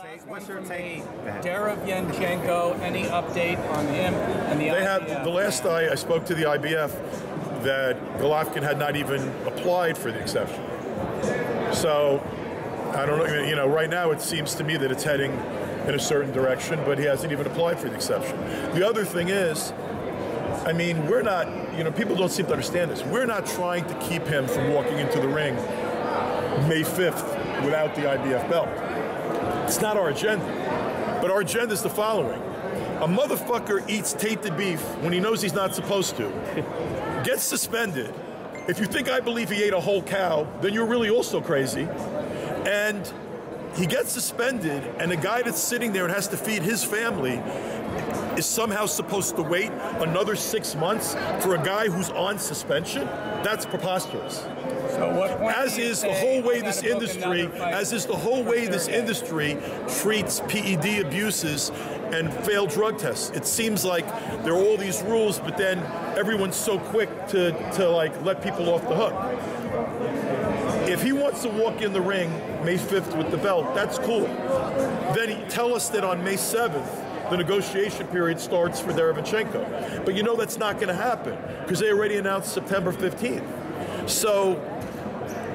take? What's your take? Derevyanchenko, any update on him and the IBF? The last I spoke to the IBF, that Golovkin had not even applied for the exception. So, I don't know, you know, right now it seems to me that it's heading in a certain direction, but he hasn't even applied for the exception. The other thing is, I mean, we're not, you know, people don't seem to understand this. We're not trying to keep him from walking into the ring May 5th without the IBF belt. It's not our agenda. But our agenda is the following. A motherfucker eats tainted beef when he knows he's not supposed to, gets suspended. If you think I believe he ate a whole cow, then you're really also crazy. And he gets suspended, and the guy that's sitting there and has to feed his family is somehow supposed to wait another 6 months for a guy who's on suspension? That's preposterous. So what point as is the whole way this industry, treats PED abuses and failed drug tests. It seems like there are all these rules, but then everyone's so quick to like let people off the hook. If he wants to walk in the ring May 5th with the belt, that's cool. Then tell us that on May 7th, the negotiation period starts for Derevyanchenko. But you know that's not going to happen because they already announced September 15th. So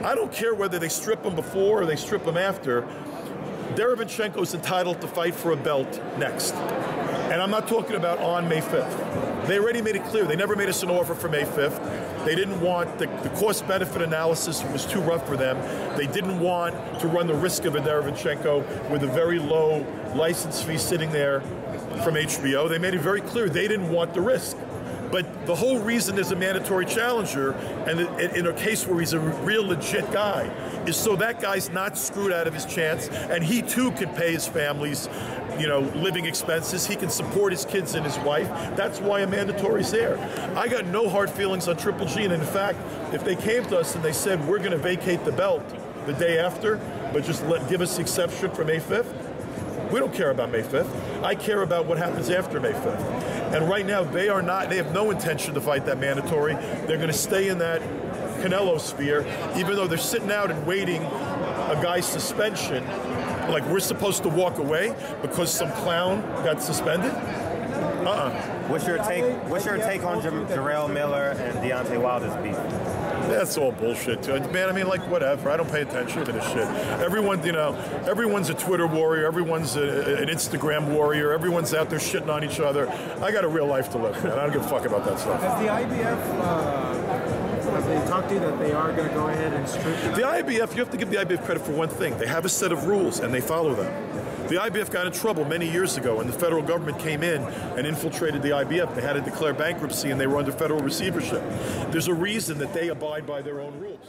I don't care whether they strip him before or they strip him after. Derevyanchenko is entitled to fight for a belt next. And I'm not talking about on May 5th. They already made it clear. They never made us an offer for May 5th. They didn't want, the cost-benefit analysis was too rough for them. They didn't want to run the risk of a Derevyanchenko with a very low license fee sitting there from HBO. They made it very clear they didn't want the risk. But the whole reason there's a mandatory challenger, and in a case where he's a real legit guy, is so that guy's not screwed out of his chance, and he too can pay his family's, you know, living expenses. He can support his kids and his wife. That's why a mandatory's there. I got no hard feelings on Triple G, and in fact, if they came to us and they said we're going to vacate the belt the day after, but just give us the exception for May 5th, we don't care about May 5th. I care about what happens after May 5th. And right now, they have no intention to fight that mandatory. They're going to stay in that Canelo sphere, even though they're sitting out and waiting a guy's suspension. Like we're supposed to walk away because some clown got suspended? What's your take on Jarrell Miller and Deontay Wilder's beef? That's all bullshit, too. Man, I mean, like, whatever. I don't pay attention to this shit. Everyone, you know, everyone's a Twitter warrior. Everyone's an Instagram warrior. Everyone's out there shitting on each other. I got a real life to live, man. I don't give a fuck about that stuff. Has the IBF, have they talked to you that they are going to go ahead and strip you? The IBF, you have to give the IBF credit for one thing. They have a set of rules, and they follow them. The IBF got in trouble many years ago, and the federal government came in and infiltrated the IBF. They had to declare bankruptcy, and they were under federal receivership. There's a reason that they abide by their own rules.